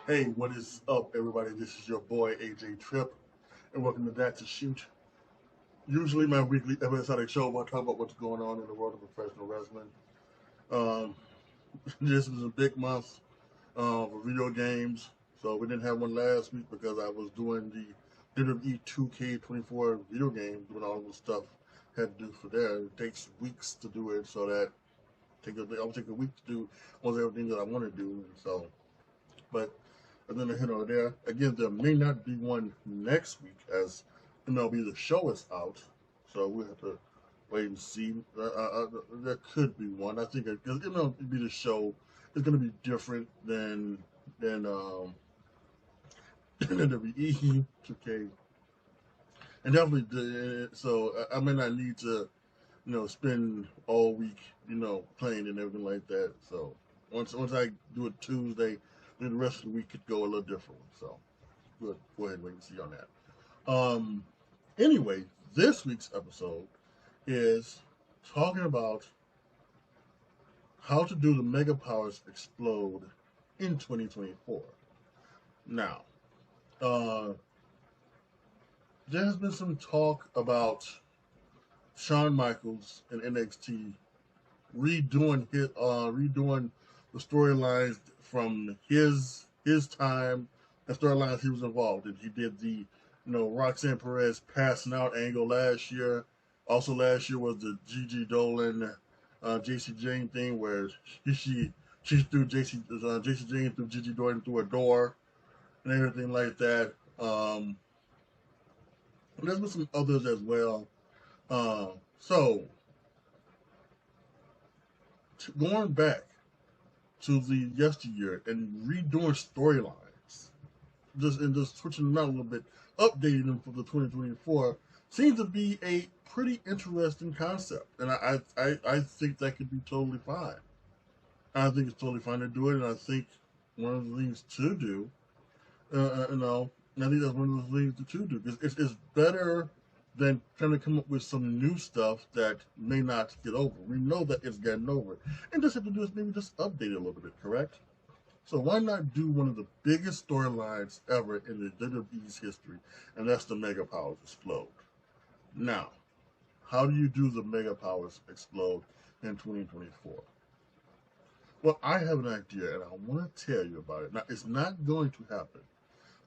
Hey, what is up, everybody? This is your boy AJTRIP, and welcome to That to Shoot. Usually, my weekly episodic show where I talk about what's going on in the world of professional wrestling. Um, this is a big month for video games, so we didn't have one last week because I was doing the WWE 2K24 video game, doing all the stuff I had to do for there. It takes weeks to do it, so that I'll take a week to do almost everything that I want to do. So, but and then hit over there. Again, there may not be one next week as MLB The Show is out, so we'll have to wait and see. There could be one. I think because MLB The Show is going to be different than WWE 2K, and definitely so I may not need to spend all week playing and everything like that. So once I do it Tuesday, then the rest of the week could go a little differently. So we'll go ahead and wait and see on that. Anyway, this week's episode is talking about how to do the Mega Powers Explode in 2024. Now, there has been some talk about Shawn Michaels and NXT redoing the storylines from his time and storylines he was involved in. He did the Roxanne Perez passing out angle last year. Also last year was the Gigi Dolan JC Jane thing where she threw JC Jane through Gigi Dolan through a door and everything like that. There's been some others as well. So going back to the yesteryear and redoing storylines, just switching them out a little bit, updating them for the 2024 seems to be a pretty interesting concept, and I think that could be totally fine. I think it's totally fine to do it, and I think one of the things to do, I think that's one of the things to do because it's better than trying to come up with some new stuff that may not get over. We know that it's getting over. And just have to do is maybe just update it a little bit, correct? So why not do one of the biggest storylines ever in the WWE's history, and that's the Mega Powers Explode. Now, how do you do the Mega Powers Explode in 2024? Well, I have an idea, and I want to tell you about it. Now, it's not going to happen.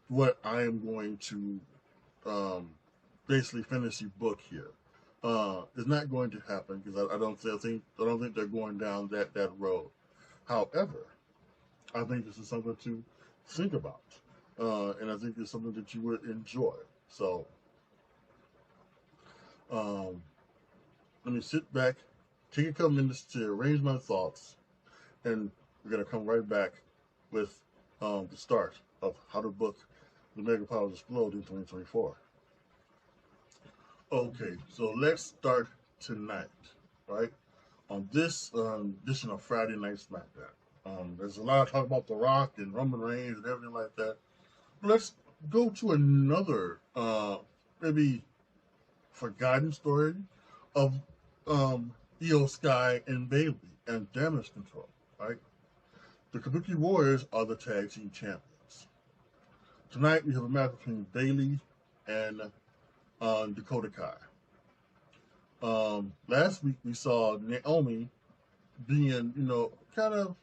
What I am going to basically fantasy book here. It's not going to happen because I don't think they're going down that road. However, I think this is something to think about, and I think it's something that you would enjoy. So, let me sit back, take a couple minutes to arrange my thoughts, and we're gonna come right back with the start of how to book the Mega Powers Explode in 2024. Okay, so let's start tonight, right? On this edition of Friday Night SmackDown. There's a lot of talk about The Rock and Roman Reigns and everything like that. But let's go to another, maybe forgotten story of Io Sky and Bayley and Damage Control, right? The Kabuki Warriors are the tag team champions. Tonight we have a match between Bayley and Dakota Kai. Last week we saw Naomi being, kind of,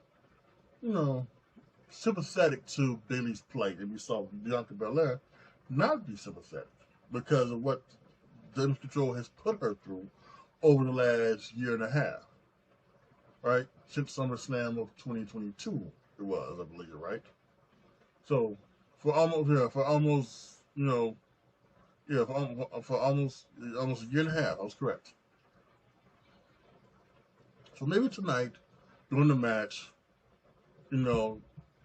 sympathetic to Bayley's plight, and we saw Bianca Belair not be sympathetic because of what Damage Control has put her through over the last year and a half, right? Since SummerSlam of 2022, it was, I believe, right? So for almost, for almost a year and a half, I was correct. So maybe tonight, during the match, Damage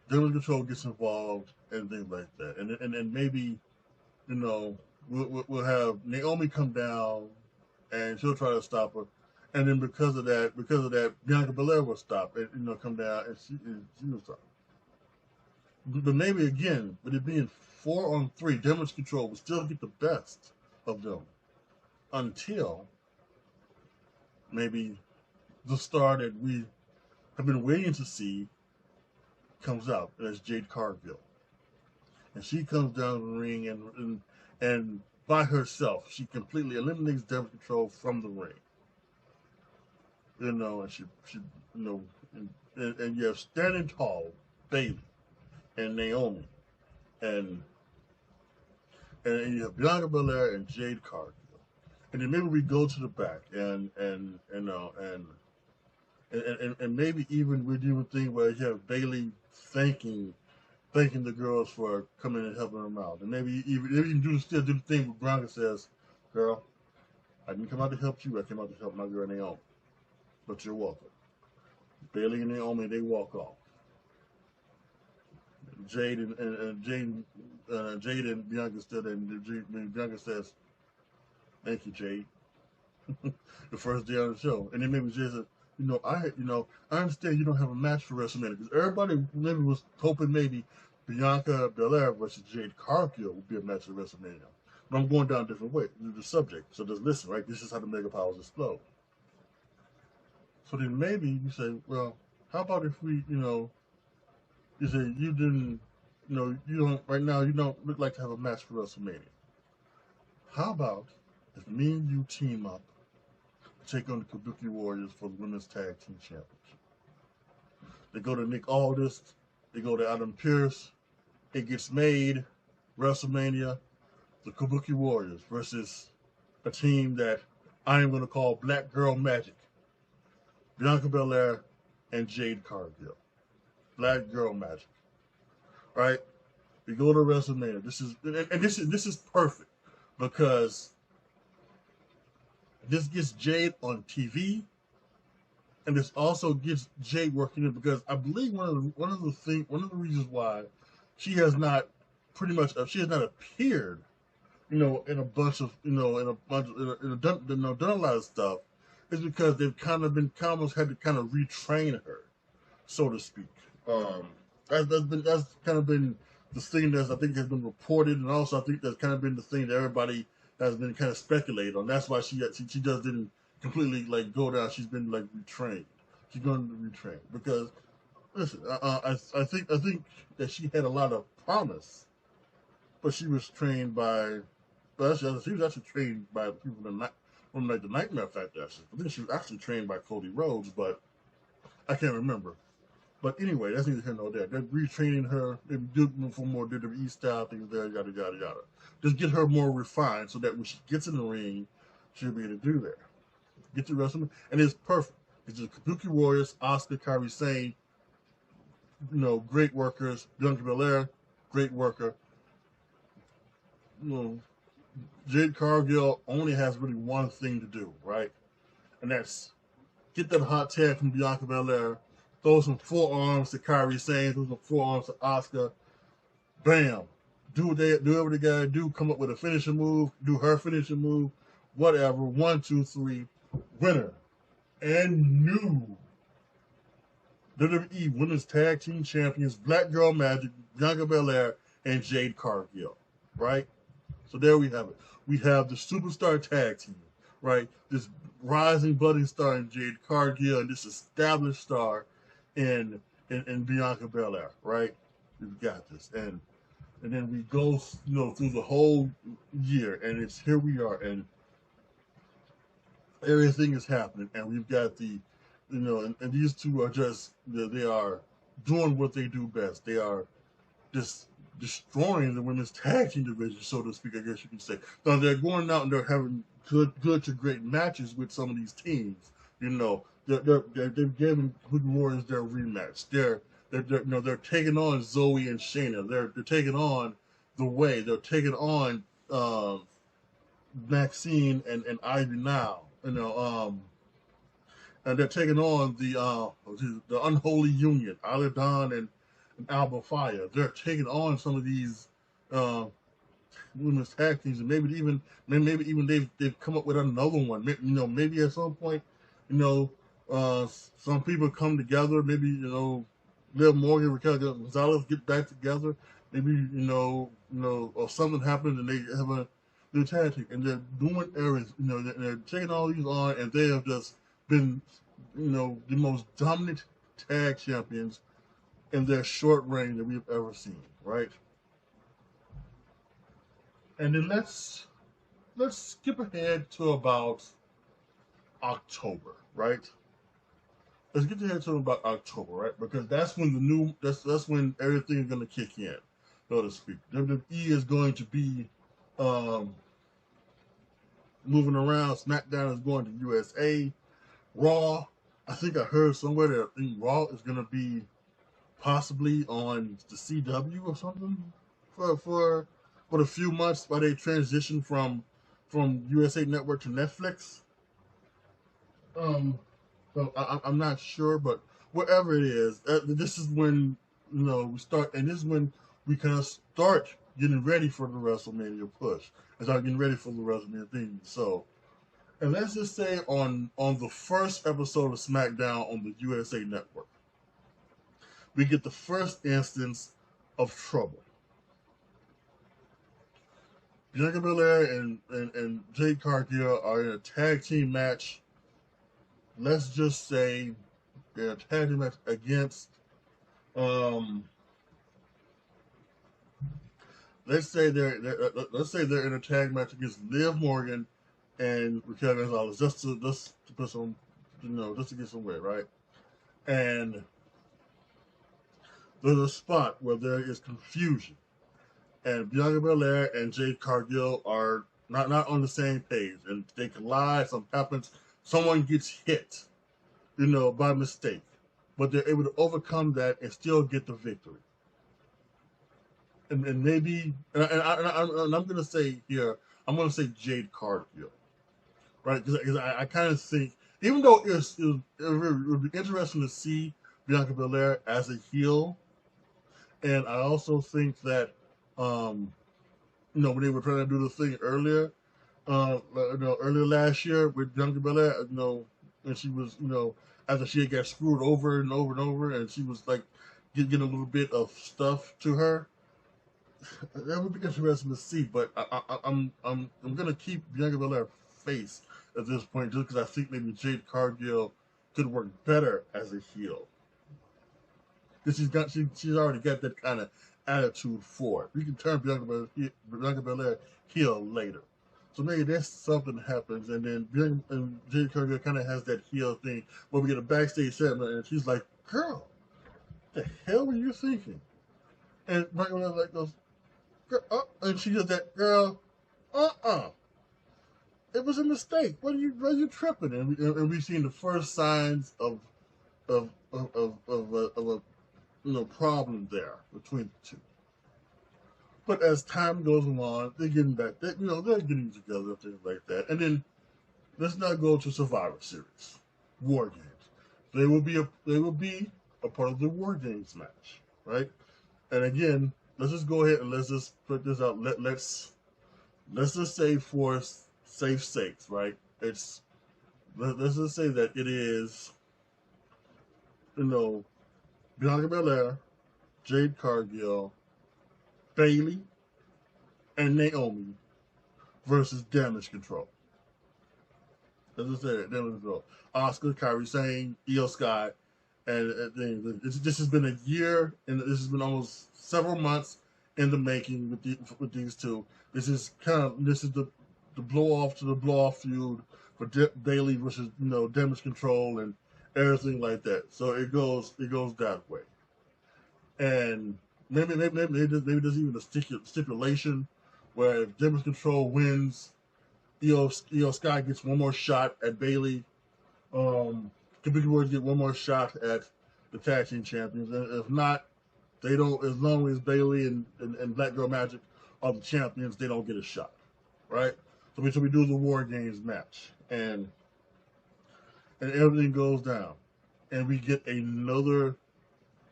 Control gets involved and things like that, and maybe, we'll have Naomi come down, and she'll try to stop her, and then because of that, Bianca Belair will stop and come down and she will stop. But maybe again, with it being 4-on-3, Damage Control will still get the best of them until maybe the star that we have been waiting to see comes out, and that's Jade Cargill. and she comes down the ring and by herself, she completely eliminates damage control from the ring. You know, and she you know, and you have standing tall Bayley and Naomi, and and you have Bianca Belair and Jade Cargill, and then maybe we go to the back and maybe even we do a thing where you have Bayley thanking the girls for coming and helping them out, and maybe even still do the thing where Bianca says, "Girl, I didn't come out to help you. I came out to help my girl Naomi, but you're welcome." Bayley and Naomi, they walk off. Jade and Bianca stood there, and Bianca says, "Thank you, Jade." The first day on the show, and then maybe Jade said, I understand you don't have a match for WrestleMania because everybody maybe was hoping maybe Bianca Belair versus Jade Cargill would be a match at WrestleMania. But I'm going down a different way, the subject. So just listen, right? This is how the Mega Powers explode. So then maybe you say, well, how about if we, you say you didn't, you don't, right now you don't look like to have a match for WrestleMania. How about if me and you team up to take on the Kabuki Warriors for the Women's Tag Team Championship? They go to Nick Aldis, they go to Adam Pearce, it gets made, WrestleMania, the Kabuki Warriors versus a team that I am going to call Black Girl Magic. Bianca Belair and Jade Cargill. Black Girl Magic. Right? We go to WrestleMania. This is perfect because this gets Jade on TV, and this also gets Jade working in because I believe one of the reasons why she has not appeared, in a bunch of done a lot of stuff, is because they've almost had to kind of retrain her, so to speak. That's kind of been the thing that I think has been reported, and also I think that's kind of been the thing that everybody has been kind of speculated on. That's why she just didn't completely go down. She's been retrained. She's going to retrain because listen, I think that she had a lot of promise, but she was trained by. But she was actually trained by people from the Nightmare Factory. I think she was actually trained by Cody Rhodes, but I can't remember. But anyway, that's neither here nor there. They're retraining her. They're doing for more WWE style things there, yada, yada, yada. Just get her more refined so that when she gets in the ring, she'll be able to do that. Get to WrestleMania. And it's perfect. It's just Kabuki Warriors, Asuka, Kairi Sane, great workers. Bianca Belair, great worker. Jade Cargill only has really one thing to do, right? And that's get that hot tag from Bianca Belair, throw some forearms to Kairi Sane, throw some forearms to Asuka. Bam. Do whatever they gotta do, come up with a finishing move, do her finishing move, whatever. 1, 2, 3, winner. And new WWE Women's Tag Team Champions, Black Girl Magic, Bianca Belair, and Jade Cargill. Right? So there we have it. We have the superstar tag team, right? This rising budding star in Jade Cargill and this established star in Bianca Belair, right? We've got this. And then we go, through the whole year, and it's here we are, and everything is happening, and we've got and these two are just, they are doing what they do best. They are just destroying the women's tag team division, so to speak, I guess you could say. Now they're going out and they're having good to great matches with some of these teams. They've given Kabuki Warriors their rematch. They're taking on Zoe and Shayna. They're taking on The Way. They're taking on Maxine and Ivy now. And they're taking on the Unholy Union, Isla Dawn and Alba Fire. They're taking on some of these women's tag teams, and maybe even they've come up with another one. Maybe at some point, some people come together. Maybe Liv Morgan, Raquel Gonzalez get back together. Maybe or something happens and they have a new tag team, and they're doing errands. They're taking all these on, and they have just been the most dominant tag champions in their short reign that we've ever seen, right? And then let's skip ahead to about October, right? Let's get ahead to about October, right? Because that's when that's when everything is gonna kick in, so to speak. WWE is going to be um, moving around. SmackDown is going to USA. Raw, I think I heard somewhere that I think Raw is gonna be possibly on the CW or something for a few months while they transition from USA Network to Netflix. Um, so I'm not sure, but whatever it is, this is when we start, and this is when we kind of start getting ready for the WrestleMania push, and start getting ready for the WrestleMania thing. So, and let's just say on the first episode of SmackDown on the USA Network, we get the first instance of trouble. Bianca Belair and Jade Cargill are in a tag team match. Let's just say they're a tag team match against um let's say they're in a tag match against Liv Morgan and Raquel Gonzalez, just to put some just to get some weight, right? And there's a spot where there is confusion, and Bianca Belair and Jade Cargill are not on the same page, and they collide. Something happens. Someone gets hit, by mistake, but they're able to overcome that and still get the victory. And maybe, I'm going to say here, I'm going to say Jade Cargill, right? Because I kind of think, even though it would be interesting to see Bianca Belair as a heel, and I also think that, when they were trying to do the thing earlier, earlier last year with Bianca Belair, and she was, after she had got screwed over and over and over, and she was like getting a little bit of stuff to her. That would be interesting to see, but I'm gonna keep Bianca Belair face at this point, just because I think maybe Jade Cargill could work better as a heel. Because she's already got that kind of attitude for it. We can turn Bianca Belair heel later. So maybe that's something that happens, and then Jade Cargill kind of has that heel thing where we get a backstage segment, and she's like, "Girl, what the hell were you thinking?" And Bianca Belair like goes, and she does that, "Girl, it was a mistake. Why are you tripping?" And we've seen the first signs of a problem there between the two. But as time goes along, they're getting back. They're getting together, things like that. And then let's not go to Survivor Series, War Games. They will be a part of the War Games match, right? And again, let's just go ahead and let's just put this out. Let's just say for safe sakes, right? Let's just say that it is, Bianca Belair, Jade Cargill, Bayley, and Naomi versus Damage Control. Let's just say that, Damage Control. Asuka, Kairi Sane, Io Sky, and this has been a year, and this has been almost several months in the making with these two. This is the blow off to the blow off feud for Bayley versus Damage Control and everything like that. So it goes that way, and maybe there's even a stipulation where if Damage Control wins, Io Sky gets one more shot at Bayley. Kabuki Warriors get one more shot at the tag team champions, and if not, they don't. As long as Bayley and Black Girl Magic are the champions, they don't get a shot, right? So we do the War Games match, and everything goes down, and we get another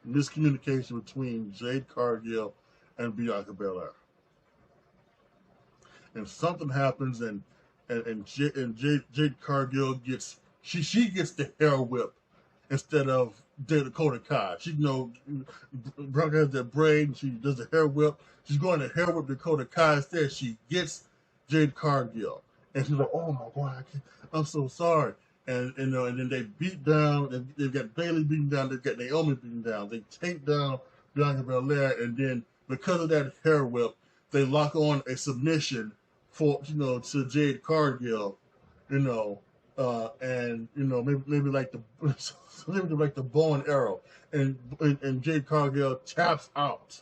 miscommunication between Jade Cargill and Bianca Belair, and something happens, and Jade Cargill gets she gets the hair whip instead of Dakota Kai. Bianca has that braid, and she does the hair whip. She's going to hair whip Dakota Kai instead. She gets Jade Cargill, and she's like, "Oh my God, I'm so sorry." And then they beat down. They've got Bayley beaten down. They've got Naomi beaten down. They take down Bianca Belair, and then because of that hair whip, they lock on a submission for to Jade Cargill, and maybe like the maybe like the bow and arrow, and Jade Cargill taps out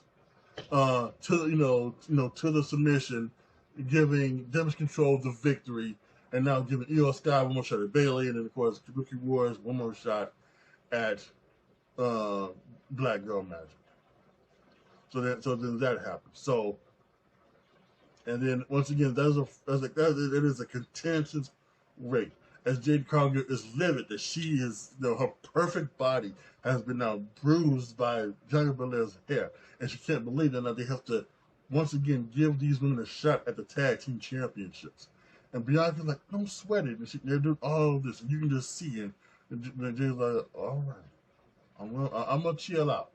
to the submission, giving Damage Control the victory, and now giving Io Sky one more shot at Bayley, and then of course Kabuki Warriors one more shot at Black Girl Magic. So then that happens. So, and then once again, it is a contentious rate, as Jade Cargill is livid that she is, her perfect body has been now bruised by Bianca Belair's hair, and she can't believe that now they have to once again give these women a shot at the tag team championships. And Bianca's like, don't sweat it. And they're doing all of this, and you can just see it. And Jade's like, all right, I'm gonna chill out.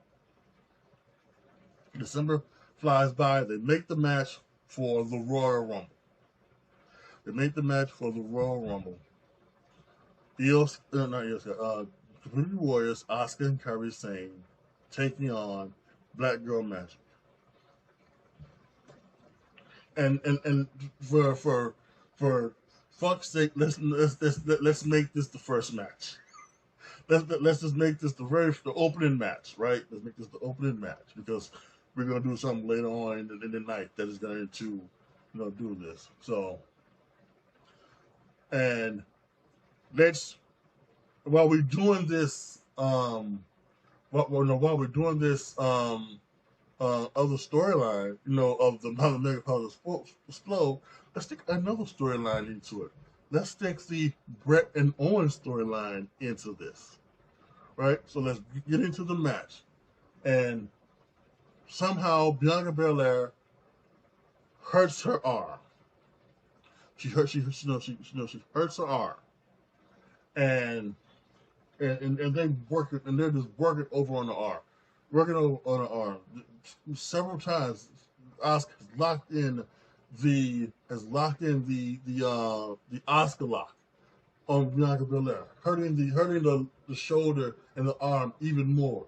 December flies by. They make the match for the Royal Rumble. Community Warriors, Asuka and Kairi Sane taking on Black Girl Magic. And for fuck's sake, let's make this the first match. Let's just make this the opening match, right? Let's make this the opening match, because we're gonna do something later on in the night that is going to, do this. So, and while we're doing this, other storyline, of the Mother Mega Power Explode, let's take another storyline into it. Let's take the Brett and Owen storyline into this, right? So let's get into the match, and somehow Bianca Belair hurts her arm. She hurts her arm, and they work it, and they're just working over on the arm, several times. Asuka has locked in the Asuka lock on Bianca Belair, hurting the shoulder and the arm even more.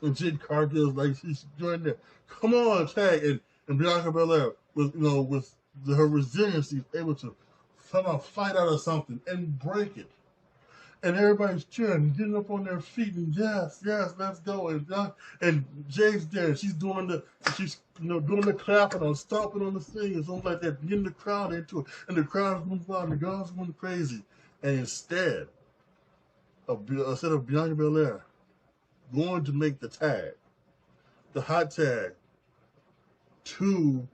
And Jade Cargill's like, she's doing there, come on, tag, and Bianca Belair with her resilience, she's able to somehow fight out of something and break it. And everybody's cheering, getting up on their feet, and yes, let's go. And Jade's there, she's doing the clapping on, stomping on the thing, and something like that, getting the crowd into it. And the crowd's going wild, and the girls going crazy. And instead of Bianca Belair going to make the tag, the hot tag to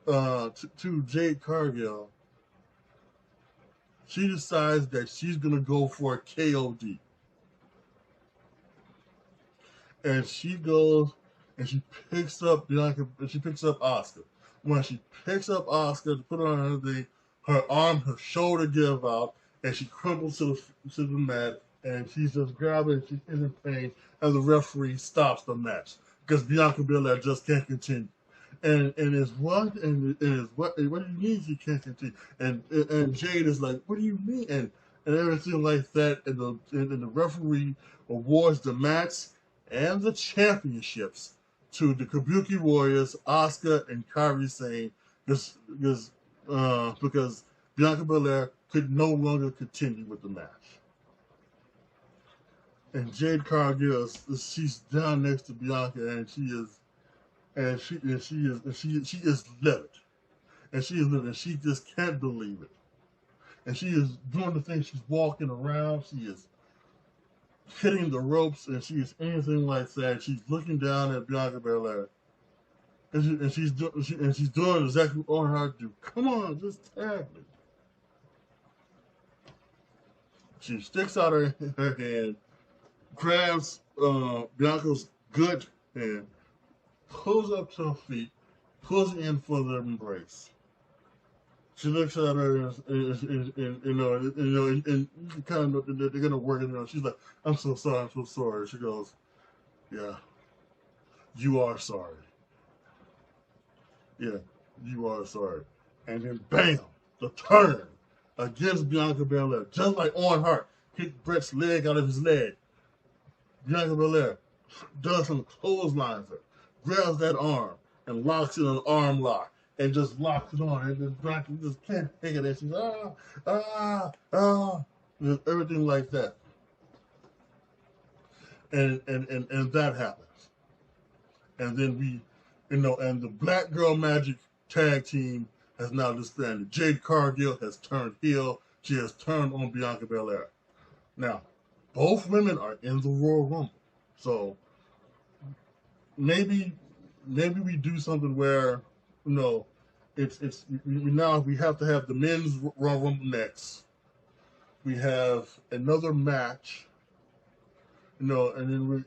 Jade Cargill, she decides that she's gonna go for a KOD, and she goes and she picks up Bianca. She picks up Asuka. When she picks up Asuka to put her on her thing, her shoulder gives out, and she crumbles to the mat, and she's just grabbing. She's in pain, and the referee stops the match because Bianca Belair just can't continue. And what do you mean she can't continue? And Jade is like, what do you mean? And everything like that. And the referee awards the match and the championships to the Kabuki Warriors, Asuka and Kairi Sane, because Bianca Belair could no longer continue with the match. And Jade Cargill, she's down next to Bianca, and she is livid. And she just can't believe it. And she is doing the thing, she's walking around, she is hitting the ropes, and she is anything like that. She's looking down at Bianca Belair. And she's doing exactly what her heart do. Come on, just tag me. She sticks out her hand, grabs Bianca's good hand, pulls up to her feet, pulls in for the embrace. She looks at her and kind of they're gonna work it out. She's like, I'm so sorry. She goes, yeah, you are sorry. Yeah, you are sorry. And then bam, the turn against Bianca Belair, just like Owen Hart kicked Brett's leg out of his leg. Bianca Belair does some clotheslines her, grabs that arm, and locks in an arm lock and just locks it on, and just Bianca just can't take it, and she's everything like that, and that happens, and then we, and the Black Girl Magic tag team has now disbanded. Jade Cargill has turned heel. She has turned on Bianca Belair. Now, both women are in the Royal Rumble, so maybe we do something where, it's now we have to have the men's Royal Rumble next. We have another match, and then we're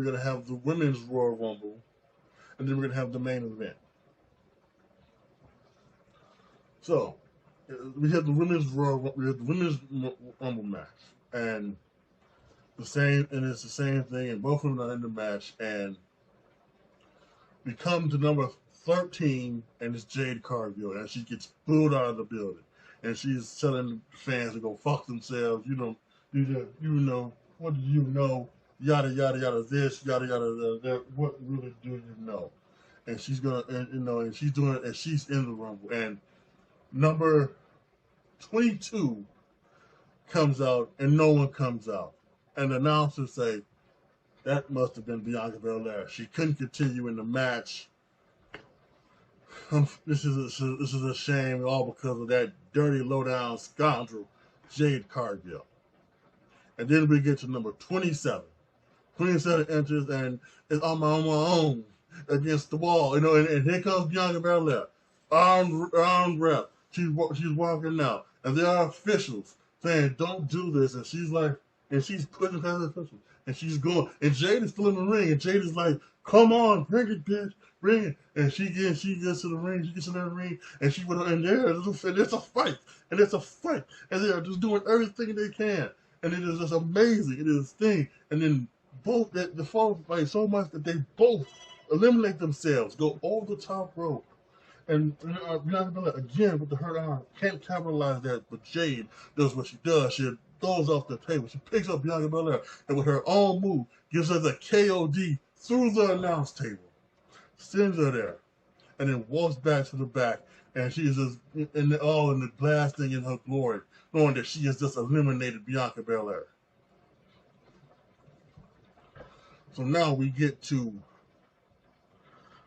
gonna have the women's Royal Rumble, and then we're gonna have the main event. So we have the women's Rumble match, and it's the same thing, and both of them are in the match, and we come to number 13, and it's Jade Cargill, and she gets booed out of the building, and she's telling fans to go fuck themselves. What do you know? Yada yada yada. This yada yada that. What really do you know? And she's gonna, and she's doing, and she's in the Rumble, and number 22 comes out, and no one comes out, and the announcers say that must have been Bianca Belair. She couldn't continue in the match. This is a shame, all because of that dirty, low-down scoundrel, Jade Cargill. And then we get to number 27. 27 enters and is on my own against the wall, and here comes Bianca Belair, armed rep. She's walking out, and there are officials saying, "Don't do this," and she's like, and she's pushing past the officials, and she's going, and Jade is still in the ring, and Jade is like, "Come on, bring it, bitch, bring it," and she gets to the ring, and she went, and it's a fight, and they are just doing everything they can, and it is just amazing, it is a thing, and then both the folks fight so much that they both eliminate themselves, go over the top rope. And Bianca Belair, again, with the hurt arm, can't capitalize that, but Jade does what she does. She throws off the table. She picks up Bianca Belair, and with her own move, gives her the KOD through the announce table, sends her there, and then walks back to the back, and she is just in the blasting in her glory, knowing that she has just eliminated Bianca Belair. So now we get to,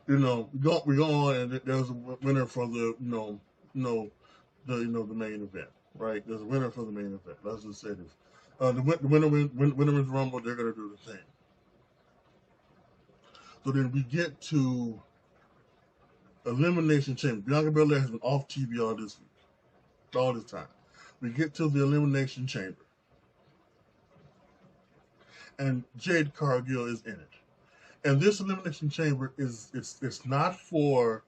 we go on, and there's a winner for the main event, right? There's a winner for the main event. Let's just say this: the winner is Rumble. They're gonna do the thing. So then we get to Elimination Chamber. Bianca Belair has been off TV all this time. We get to the Elimination Chamber, and Jade Cargill is in it. And this Elimination Chamber it's not for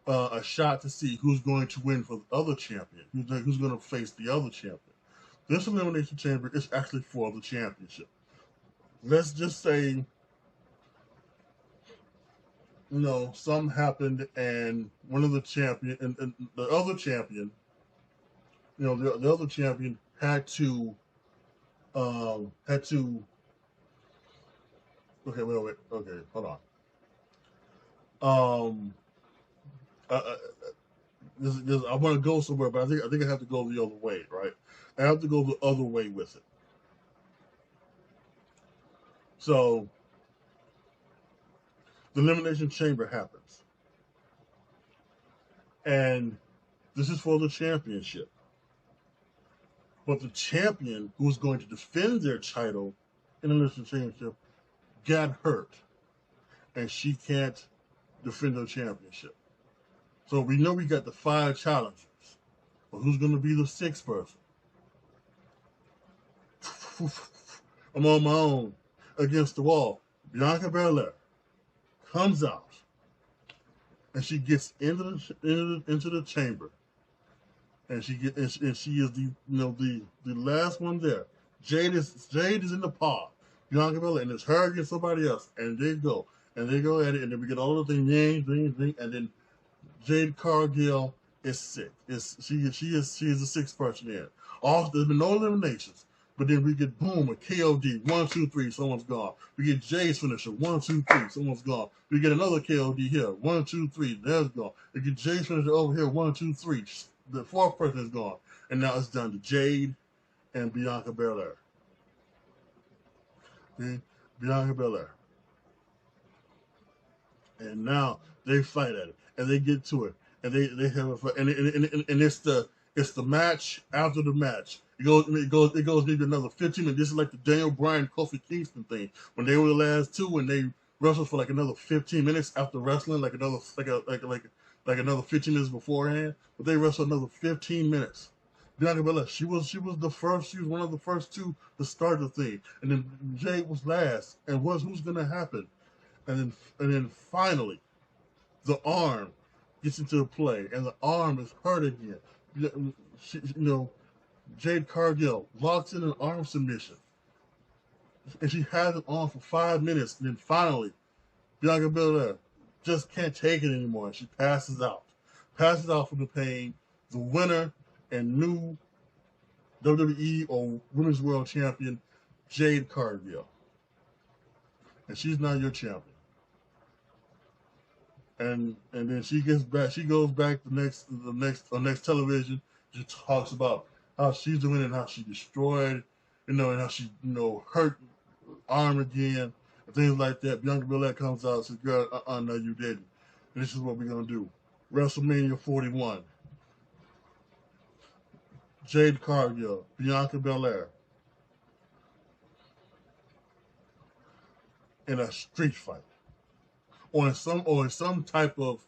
a shot to see who's going to win for the other champion, who's going to face the other champion. This Elimination Chamber is actually for the championship. Let's just say, something happened, and one of the champion and the other champion, the other champion had to. Okay, wait. Okay, hold on. I want to go somewhere, but I think I have to go the other way, right? I have to go the other way with it. So the Elimination Chamber happens, and this is for the championship. But the champion who is going to defend their title in the Elimination Championship got hurt, and she can't defend her championship. So we know we got the 5 challengers, but who's going to be the 6th person? I'm on my own against the wall. Bianca Belair comes out, and she gets into the chamber, and she is the last one there. Jade is in the pod. Bianca Belair, and it's her against somebody else, and they go at it, and then we get all the things, and then Jade Cargill is sick. She is the 6th person in. There's been no eliminations. But then we get boom, a KOD, 1, 2, 3, someone's gone. We get Jay's finisher, 1, 2, 3, someone's gone. We get another KOD here, 1, 2, 3, there's gone. We get Jay's finisher over here, 1, 2, 3. The fourth person is gone. And now it's down to Jade and Bianca Belair. Okay? Bianca Belair. And now they fight at it, and they get to it, and they have a fight, and it's the match after the match. It goes maybe another 15 minutes. This is like the Daniel Bryan Kofi Kingston thing when they were the last two, and they wrestled for like another 15 minutes after wrestling, like another 15 minutes beforehand. But they wrestled another 15 minutes. Bianca Belair, she was one of the first two to start the thing, and then Jade was last. And who's gonna happen? And then finally, the arm gets into play, and the arm is hurt again. Jade Cargill locks in an arm submission, and she has it on for 5 minutes. And then finally, Bianca Belair just can't take it anymore, and she passes out from the pain. The winner and new WWE or Women's World Champion, Jade Cargill, and she's now your champion. And then she goes back on next television. She talks about how she's doing and how she destroyed, and how she hurt arm again and things like that. Bianca Belair comes out and says, "Girl, no, you didn't." And this is what we're gonna do. WrestleMania 41. Jade Cargill, Bianca Belair in a street fight. Or in some type of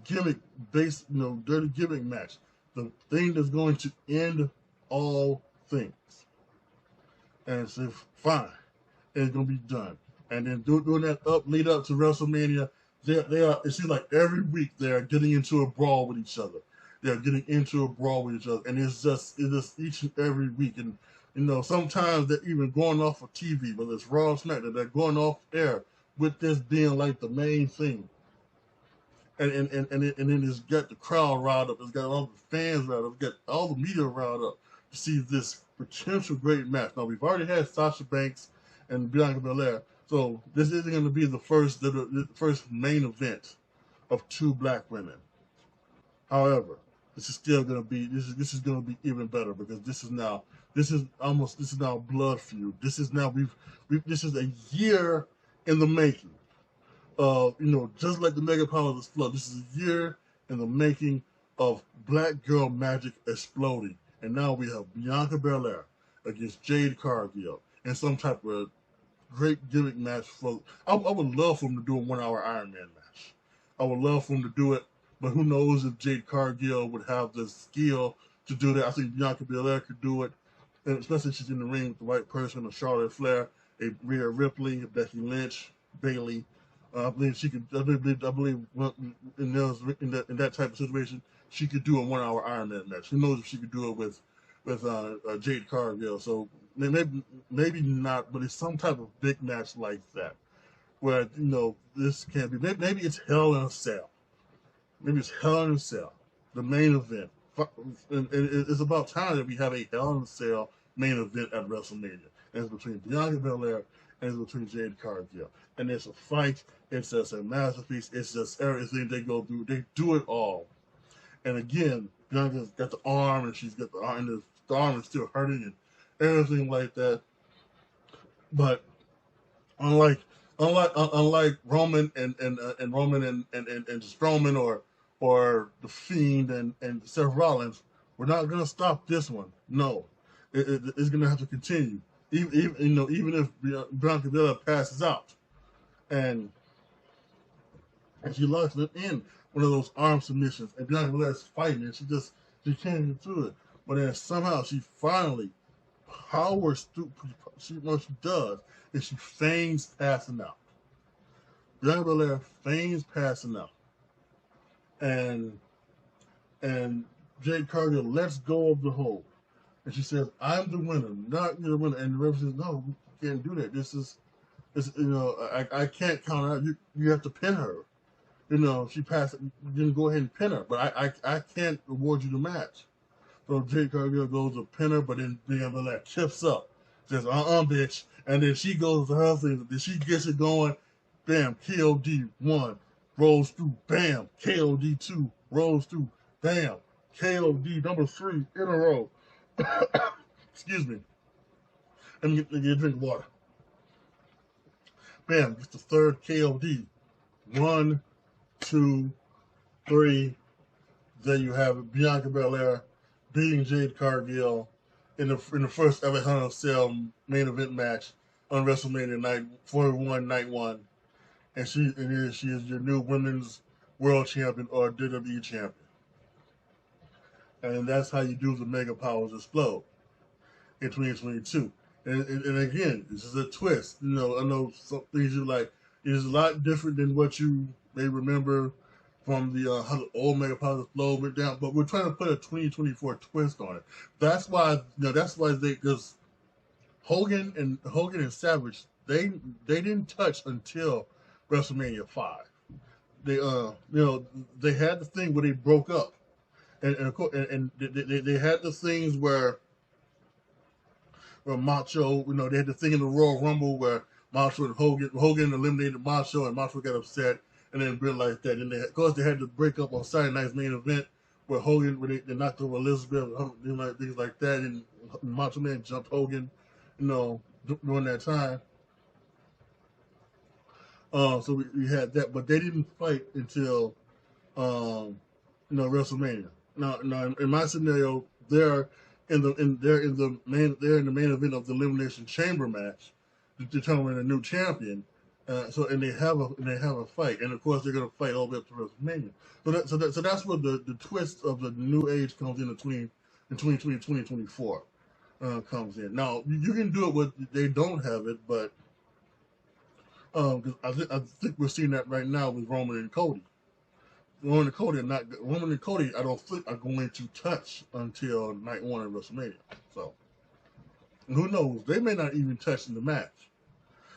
gimmick based dirty gimmick match, the thing that's going to end all things. And it's fine, it's gonna be done. And then doing that lead up to WrestleMania, they are. It seems like every week they are getting into a brawl with each other. They are getting into a brawl with each other, and it's just each and every week. And sometimes they're even going off of TV, whether it's Raw or SmackDown, they're going off air with this being like the main thing. And then it's got the crowd riled up, it's got all the fans riled up, it's got all the media riled up to see this potential great match. Now, we've already had Sasha Banks and Bianca Belair, so this isn't going to be the first main event of two black women. However, this is still going to be this is going to be even better, because this is now blood feud. This is now this is a year in the making. Just like the Mega Powers Flood, this is a year in the making of Black Girl Magic exploding. And now we have Bianca Belair against Jade Cargill in some type of great gimmick match. I would love for them to do a 1 hour Iron Man match. I would love for them to do it, but who knows if Jade Cargill would have the skill to do that. I think Bianca Belair could do it, and especially if she's in the ring with the right person, a Charlotte Flair, a Rhea Ripley, a Becky Lynch, Bayley. I believe she could. I believe in that type of situation, she could do a 1 hour Iron Man match. Who knows if she could do it with Jade Cargill? So maybe not, but it's some type of big match like that, where this can be. Maybe it's Hell in a Cell. Maybe it's Hell in a Cell, the main event. And it's about time that we have a Hell in a Cell main event at WrestleMania. And it's between Bianca Belair and it's between Jade Cargill. And it's a fight. It's just a masterpiece. It's just everything they go through. They do it all. And again, Bianca's got the arm, and she's got the arm, and the arm is still hurting and everything like that. But unlike Roman and Strowman or The Fiend and Seth Rollins, we're not gonna stop this one. No, it's gonna have to continue. Even if Bianca Belair passes out, and she locks it in one of those arm submissions, and Bianca Belair's fighting, and she can't get through it. But then somehow she finally powers through. What she does is she feigns passing out. Bianca Belair feigns passing out, and Jade Cargill lets go of the hold. And she says, "I'm the winner, not you're the winner." And the ref says, "No, you can't do that. I can't count her out. You have to pin her. She passed. You didn't go ahead and pin her, but I can't award you the match." So Jade Cargill goes to pin her, but then Bianca tips up, says bitch, and then she goes to her thing. Then she gets it going. Bam, KOD 1 rolls through. Bam, KOD 2 rolls through. Bam, KOD number 3 in a row. Excuse me. Let me get a drink of water. Bam, it's the third KOD. 1, 2, 3. There you have it. Bianca Belair beating Jade Cargill in the first ever Hell in a Cell main event match on WrestleMania night 41, night 1, and she is your new women's world champion or WWE champion, and that's how you do the Mega Powers Explode in 2022. And again, this is a twist. You know, I know some things you like. It's a lot different than what you may remember from the how the old Mega Powers Explode went down, but we're trying to put a 2024 twist on it. That's why because Hogan and Savage they didn't touch until WrestleMania 5. They they had the thing where they broke up, and of course they had the things where Macho, they had the thing in the Royal Rumble where Macho and Hogan eliminated Macho, and Macho got upset, and then realized that. And of course, they had to break up on Saturday night's main event where they knocked over Elizabeth, things like that, and Macho Man jumped Hogan, during that time. So we had that, but they didn't fight until WrestleMania. Now in my scenario, they're in the main event of the Elimination Chamber match to determine a new champion. And they have a fight, and of course they're going to fight all the way up to WrestleMania. So that's where the twist of the new age comes in between 2020 and 2024 comes in. Now you can do it with they don't have it, but because I think we're seeing that right now with Roman and Cody. Roman and Cody, I don't think are going to touch until night 1 of WrestleMania. So who knows? They may not even touch in the match.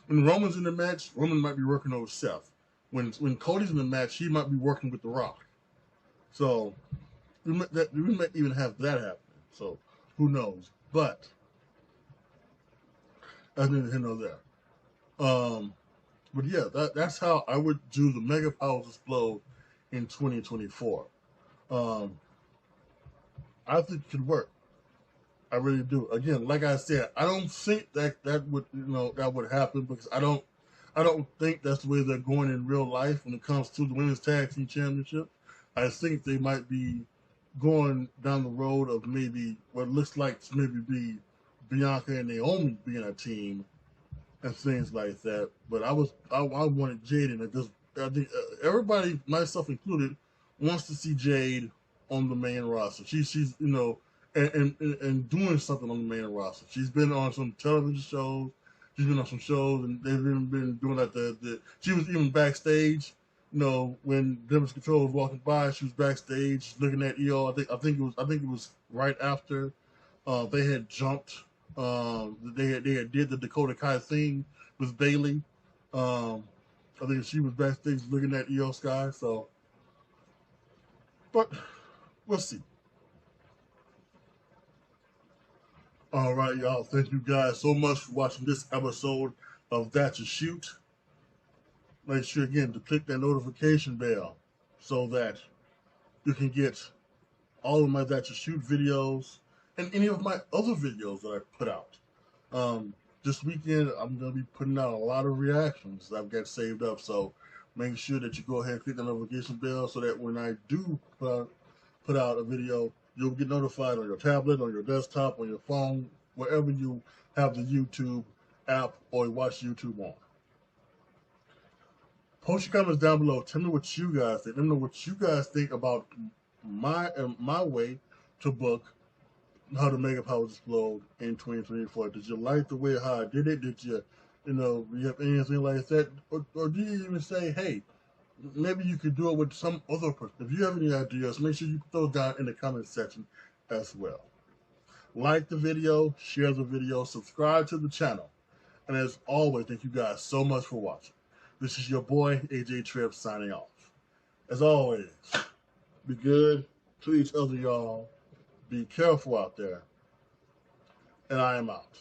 When Roman's in the match, Roman might be working over Seth. When Cody's in the match, he might be working with The Rock. So we might even have that happening. So who knows? But I neither here nor there. But yeah, that's how I would do the Mega Powers Explode in 2024. I think it could work. I really do. Again, like I said, I don't think that would happen because I don't think that's the way they're going in real life when it comes to the Women's Tag Team Championship. I think they might be going down the road of maybe what looks like to maybe be Bianca and Naomi being a team and things like that. But I wanted Jade in it because I think everybody, myself included, wants to see Jade on the main roster. She's and doing something on the main roster. She's been on some television shows. She's been on some shows, and they've been doing like she was even backstage. When Demon's Control was walking by, she was backstage looking at EO. I think it was right after they had jumped. They had did the Dakota Kai thing with Bailey. I think she was backstage looking at EO Sky. So, but we'll see. All right, y'all. Thank you guys so much for watching this episode of That's a Shoot. Make sure again to click that notification bell so that you can get all of my That's a Shoot videos and any of my other videos that I put out. This weekend, I'm going to be putting out a lot of reactions that I've got saved up. So make sure that you go ahead and click the notification bell so that when I do put out a video, you'll get notified on your tablet, on your desktop, on your phone, wherever you have the YouTube app or watch YouTube on. Post your comments down below. Tell me what you guys think. Let me know what you guys think about my way to book how the Mega Powers Explode in 2024. Did you like the way how I did it? Did you have anything like that? Or do you even say, hey, maybe you could do it with some other person? If you have any ideas, make sure you put those down in the comment section as well. Like the video, share the video, subscribe to the channel. And as always, thank you guys so much for watching. This is your boy, AJTRIP, signing off. As always, be good to each other, y'all. Be careful out there. And I am out.